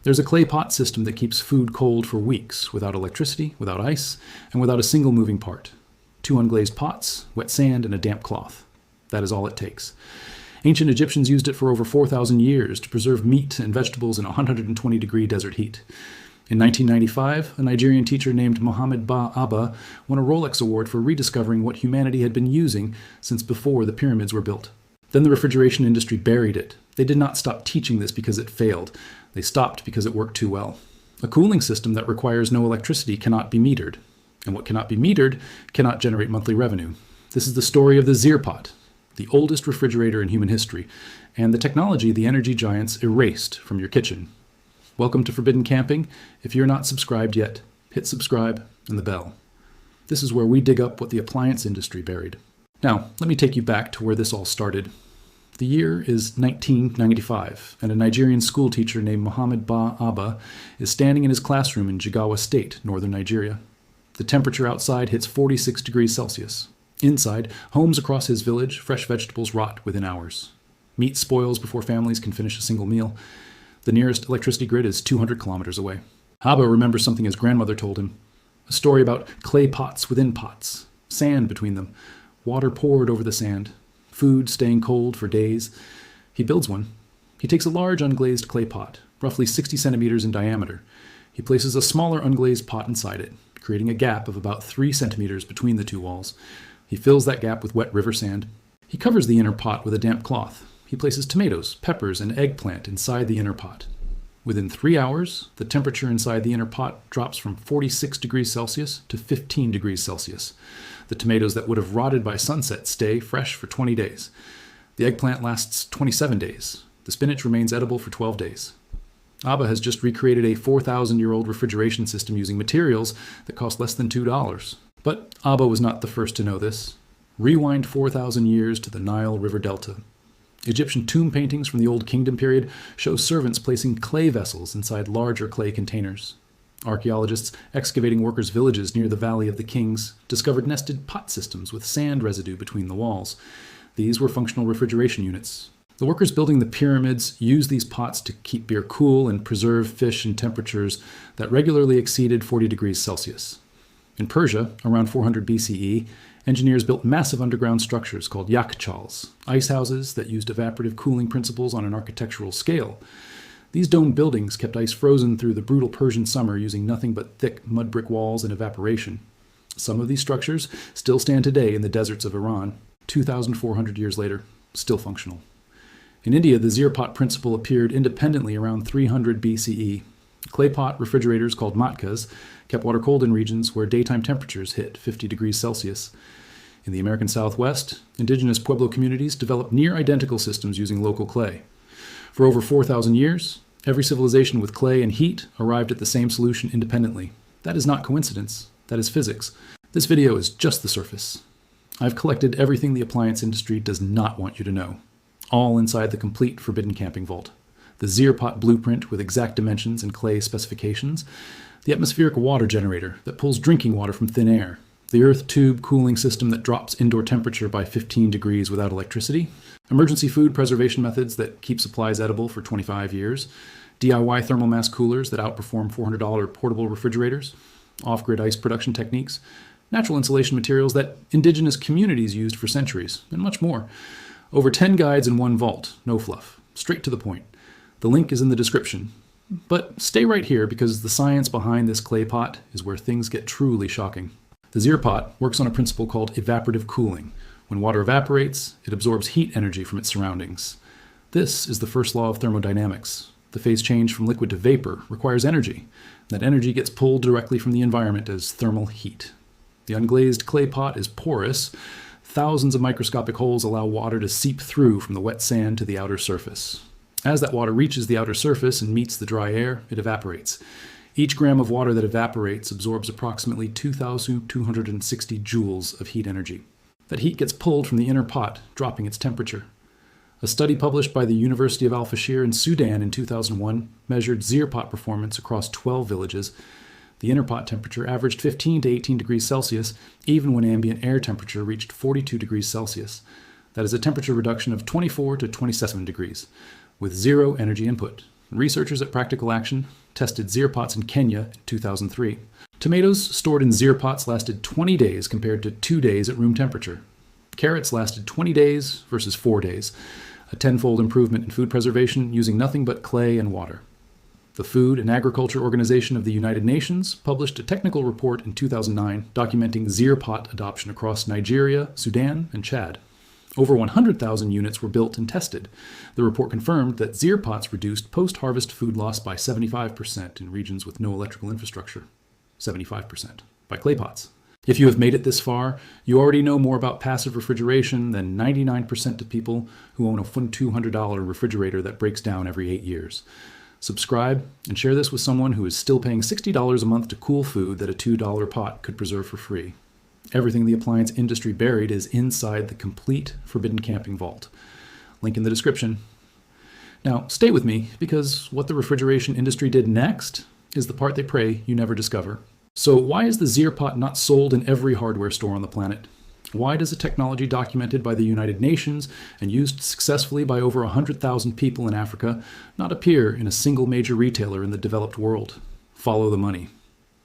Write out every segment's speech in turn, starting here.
There's a clay pot system that keeps food cold for weeks without electricity, without ice, and without a single moving part. 2 unglazed pots, wet sand, and a damp cloth. That is all it takes. Ancient Egyptians used it for over 4,000 years to preserve meat and vegetables in 120-degree desert heat. In 1995, a Nigerian teacher named Mohammed Ba Abba won a Rolex Award for rediscovering what humanity had been using since before the pyramids were built. Then the refrigeration industry buried it. They did not stop teaching this because it failed. They stopped because it worked too well. A cooling system that requires no electricity cannot be metered. And what cannot be metered cannot generate monthly revenue. This is the story of the Zeer pot, the oldest refrigerator in human history, and the technology the energy giants erased from your kitchen. Welcome to Forbidden Camping. If you're not subscribed yet, hit subscribe and the bell. This is where we dig up what the appliance industry buried. Now, let me take you back to where this all started. The year is 1995, and a Nigerian school teacher named Mohammed Ba Abba is standing in his classroom in Jigawa State, northern Nigeria. The temperature outside hits 46 degrees Celsius. Inside, homes across his village, fresh vegetables rot within hours. Meat spoils before families can finish a single meal. The nearest electricity grid is 200 kilometers away. Abba remembers something his grandmother told him. A story about clay pots within pots, sand between them, water poured over the sand, food staying cold for days. He builds one. He takes a large unglazed clay pot, roughly 60 centimeters in diameter. He places a smaller unglazed pot inside it, creating a gap of about 3 centimeters between the two walls. He fills that gap with wet river sand. He covers the inner pot with a damp cloth. He places tomatoes, peppers, and eggplant inside the inner pot. Within 3 hours, the temperature inside the inner pot drops from 46 degrees Celsius to 15 degrees Celsius. The tomatoes that would have rotted by sunset stay fresh for 20 days. The eggplant lasts 27 days. The spinach remains edible for 12 days. Abba has just recreated a 4,000-year-old refrigeration system using materials that cost less than $2. But Abba was not the first to know this. Rewind 4,000 years to the Nile River Delta. Egyptian tomb paintings from the Old Kingdom period show servants placing clay vessels inside larger clay containers. Archaeologists excavating workers' villages near the Valley of the Kings discovered nested pot systems with sand residue between the walls. These were functional refrigeration units. The workers building the pyramids used these pots to keep beer cool and preserve fish in temperatures that regularly exceeded 40 degrees Celsius. In Persia, around 400 BCE, engineers built massive underground structures called yakhchals, ice houses that used evaporative cooling principles on an architectural scale. These domed buildings kept ice frozen through the brutal Persian summer using nothing but thick mud brick walls and evaporation. Some of these structures still stand today in the deserts of Iran, 2,400 years later, still functional. In India, the Zeer pot principle appeared independently around 300 BCE. Clay pot refrigerators called matkas kept water cold in regions where daytime temperatures hit 50 degrees Celsius. In the American Southwest, indigenous Pueblo communities developed near-identical systems using local clay. For over 4,000 years, every civilization with clay and heat arrived at the same solution independently. That is not coincidence. That is physics. This video is just the surface. I've collected everything the appliance industry does not want you to know, all inside the complete Forbidden Camping Vault. The Zeer pot blueprint with exact dimensions and clay specifications, the atmospheric water generator that pulls drinking water from thin air, the earth tube cooling system that drops indoor temperature by 15 degrees without electricity, emergency food preservation methods that keep supplies edible for 25 years, DIY thermal mass coolers that outperform $400 portable refrigerators, off-grid ice production techniques, natural insulation materials that indigenous communities used for centuries, and much more. Over 10 guides in one vault, no fluff, straight to the point. The link is in the description. But stay right here because the science behind this clay pot is where things get truly shocking. The Zeer pot works on a principle called evaporative cooling. When water evaporates, it absorbs heat energy from its surroundings. This is the first law of thermodynamics. The phase change from liquid to vapor requires energy. That energy gets pulled directly from the environment as thermal heat. The unglazed clay pot is porous. Thousands of microscopic holes allow water to seep through from the wet sand to the outer surface. As that water reaches the outer surface and meets the dry air, it evaporates. Each gram of water that evaporates absorbs approximately 2,260 joules of heat energy. That heat gets pulled from the inner pot, dropping its temperature. A study published by the University of Al-Fashir in Sudan in 2001 measured Zeer pot performance across 12 villages. The inner pot temperature averaged 15 to 18 degrees Celsius, even when ambient air temperature reached 42 degrees Celsius. That is a temperature reduction of 24 to 27 degrees, with zero energy input. Researchers at Practical Action tested zeer pots in Kenya in 2003. Tomatoes stored in zeer pots lasted 20 days compared to 2 days at room temperature. Carrots lasted 20 days versus 4 days, a tenfold improvement in food preservation using nothing but clay and water. The Food and Agriculture Organization of the United Nations published a technical report in 2009 documenting zeer pot adoption across Nigeria, Sudan, and Chad. Over 100,000 units were built and tested. The report confirmed that zeer pots reduced post-harvest food loss by 75% in regions with no electrical infrastructure. 75% by clay pots. If you have made it this far, you already know more about passive refrigeration than 99% of people who own a $200 refrigerator that breaks down every 8 years. Subscribe and share this with someone who is still paying $60 a month to cool food that a $2 pot could preserve for free. Everything the appliance industry buried is inside the complete Forbidden Camping Vault. Link in the description. Now, stay with me, because what the refrigeration industry did next is the part they pray you never discover. So why is the zeer pot not sold in every hardware store on the planet? Why does a technology documented by the United Nations and used successfully by over 100,000 people in Africa not appear in a single major retailer in the developed world? Follow the money.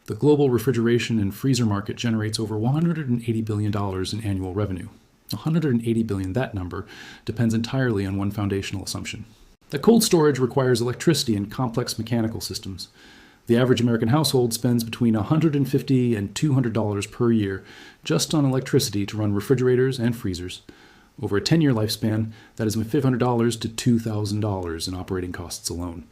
The global refrigeration and freezer market generates over $180 billion in annual revenue. $180 billion, that number, depends entirely on one foundational assumption: that cold storage requires electricity and complex mechanical systems. The average American household spends between $150 and $200 per year just on electricity to run refrigerators and freezers. Over a 10-year lifespan, that is $500 to $2,000 in operating costs alone.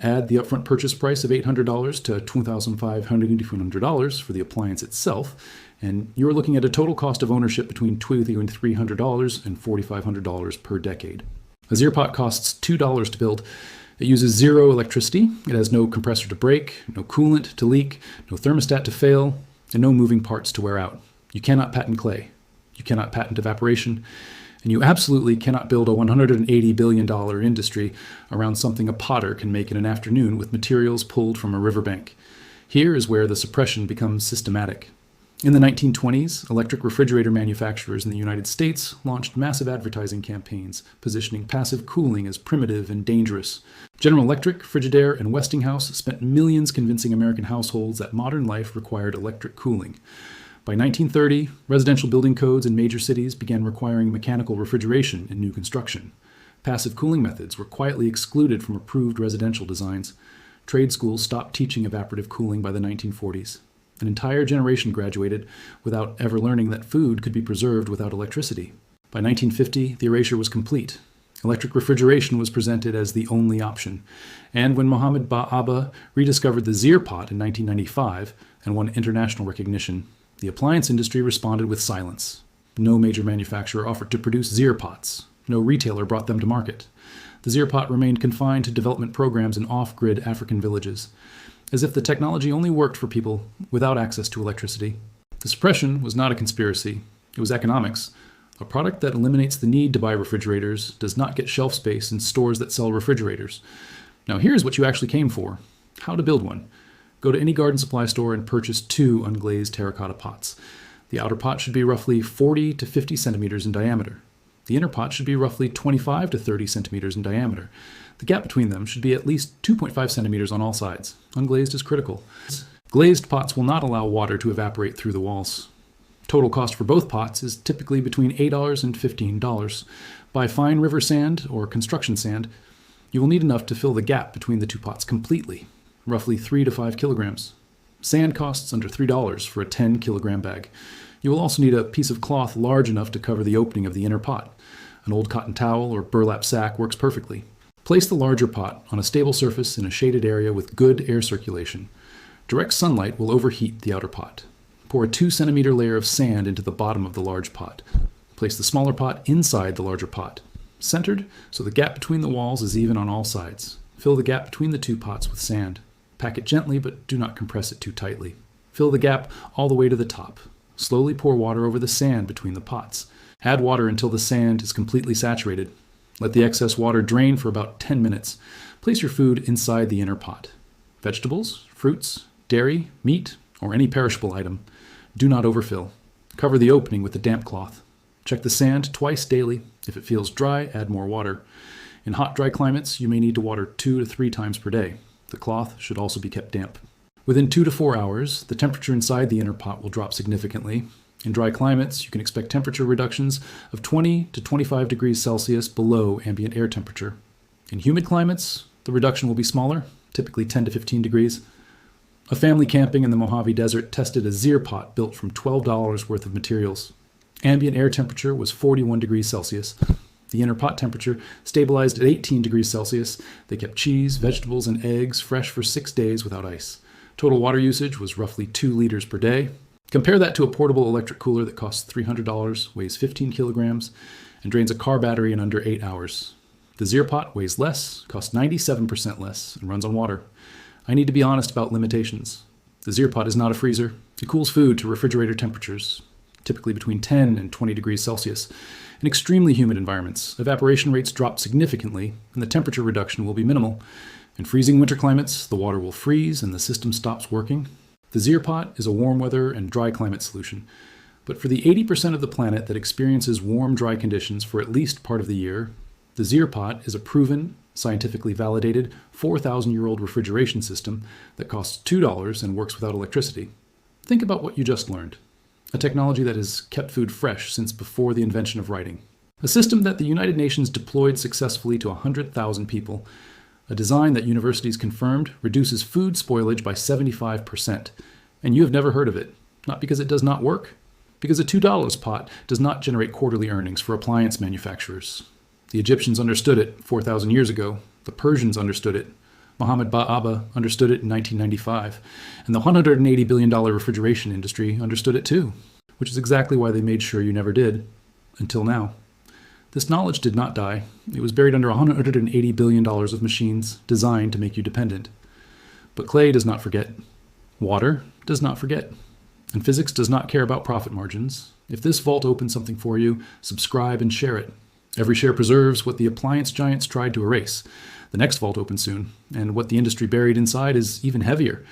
Add the upfront purchase price of $800 to $2,500 for the appliance itself, and you're looking at a total cost of ownership between $2,300 and $4,500 per decade. A zeer pot costs $2 to build. It uses zero electricity. It has no compressor to break, no coolant to leak, no thermostat to fail, and no moving parts to wear out. You cannot patent clay. You cannot patent evaporation. And you absolutely cannot build a $180 billion industry around something a potter can make in an afternoon with materials pulled from a riverbank. Here is where the suppression becomes systematic. In the 1920s, electric refrigerator manufacturers in the United States launched massive advertising campaigns positioning passive cooling as primitive and dangerous. General Electric, Frigidaire, and Westinghouse spent millions convincing American households that modern life required electric cooling. By 1930, residential building codes in major cities began requiring mechanical refrigeration in new construction. Passive cooling methods were quietly excluded from approved residential designs. Trade schools stopped teaching evaporative cooling by the 1940s. An entire generation graduated without ever learning that food could be preserved without electricity. By 1950, the erasure was complete. Electric refrigeration was presented as the only option. And when Mohammed Ba-Abba rediscovered the zeer pot in 1995 and won international recognition, the appliance industry responded with silence. No major manufacturer offered to produce zeer pots. No retailer brought them to market. The zeer pot remained confined to development programs in off-grid African villages, as if the technology only worked for people without access to electricity. The suppression was not a conspiracy. It was economics. A product that eliminates the need to buy refrigerators does not get shelf space in stores that sell refrigerators. Now here's what you actually came for: how to build one. Go to any garden supply store and purchase 2 unglazed terracotta pots. The outer pot should be roughly 40 to 50 centimeters in diameter. The inner pot should be roughly 25 to 30 centimeters in diameter. The gap between them should be at least 2.5 centimeters on all sides. Unglazed is critical. Glazed pots will not allow water to evaporate through the walls. Total cost for both pots is typically between $8 and $15. Buy fine river sand or construction sand. You will need enough to fill the gap between the 2 pots completely, roughly 3 to 5 kilograms. Sand costs under $3 for a 10-kilogram bag. You will also need a piece of cloth large enough to cover the opening of the inner pot. An old cotton towel or burlap sack works perfectly. Place the larger pot on a stable surface in a shaded area with good air circulation. Direct sunlight will overheat the outer pot. Pour a 2-centimeter layer of sand into the bottom of the large pot. Place the smaller pot inside the larger pot, centered so the gap between the walls is even on all sides. Fill the gap between the 2 pots with sand. Pack it gently, but do not compress it too tightly. Fill the gap all the way to the top. Slowly pour water over the sand between the pots. Add water until the sand is completely saturated. Let the excess water drain for about 10 minutes. Place your food inside the inner pot. Vegetables, fruits, dairy, meat, or any perishable item. Do not overfill. Cover the opening with a damp cloth. Check the sand twice daily. If it feels dry, add more water. In hot, dry climates, you may need to water 2 to 3 times per day. The cloth should also be kept damp. Within 2 to 4 hours, the temperature inside the inner pot will drop significantly. In dry climates, you can expect temperature reductions of 20 to 25 degrees Celsius below ambient air temperature. In humid climates, the reduction will be smaller, typically 10 to 15 degrees. A family camping in the Mojave Desert tested a zeer pot built from $12 worth of materials. Ambient air temperature was 41 degrees Celsius. The inner pot temperature stabilized at 18 degrees Celsius. They kept cheese, vegetables, and eggs fresh for 6 days without ice. Total water usage was roughly 2 liters per day. Compare that to a portable electric cooler that costs $300, weighs 15 kilograms, and drains a car battery in under 8 hours. The zeer pot weighs less, costs 97% less, and runs on water. I need to be honest about limitations. The zeer pot is not a freezer. It cools food to refrigerator temperatures, typically between 10 and 20 degrees Celsius. In extremely humid environments, evaporation rates drop significantly, and the temperature reduction will be minimal. In freezing winter climates, the water will freeze and the system stops working. The zeer pot is a warm weather and dry climate solution. But for the 80% of the planet that experiences warm, dry conditions for at least part of the year, the zeer pot is a proven, scientifically validated, 4,000-year-old refrigeration system that costs $2 and works without electricity. Think about what you just learned. A technology that has kept food fresh since before the invention of writing. A system that the United Nations deployed successfully to 100,000 people. A design that universities confirmed reduces food spoilage by 75%. And you have never heard of it. Not because it does not work, because a $2 pot does not generate quarterly earnings for appliance manufacturers. The Egyptians understood it 4,000 years ago. The Persians understood it. Mohammed Ba'aba understood it in 1995. And the $180 billion refrigeration industry understood it too, which is exactly why they made sure you never did, until now. This knowledge did not die. It was buried under $180 billion of machines designed to make you dependent. But clay does not forget. Water does not forget. And physics does not care about profit margins. If this vault opens something for you, subscribe and share it. Every share preserves what the appliance giants tried to erase. The next vault opens soon, and what the industry buried inside is even heavier.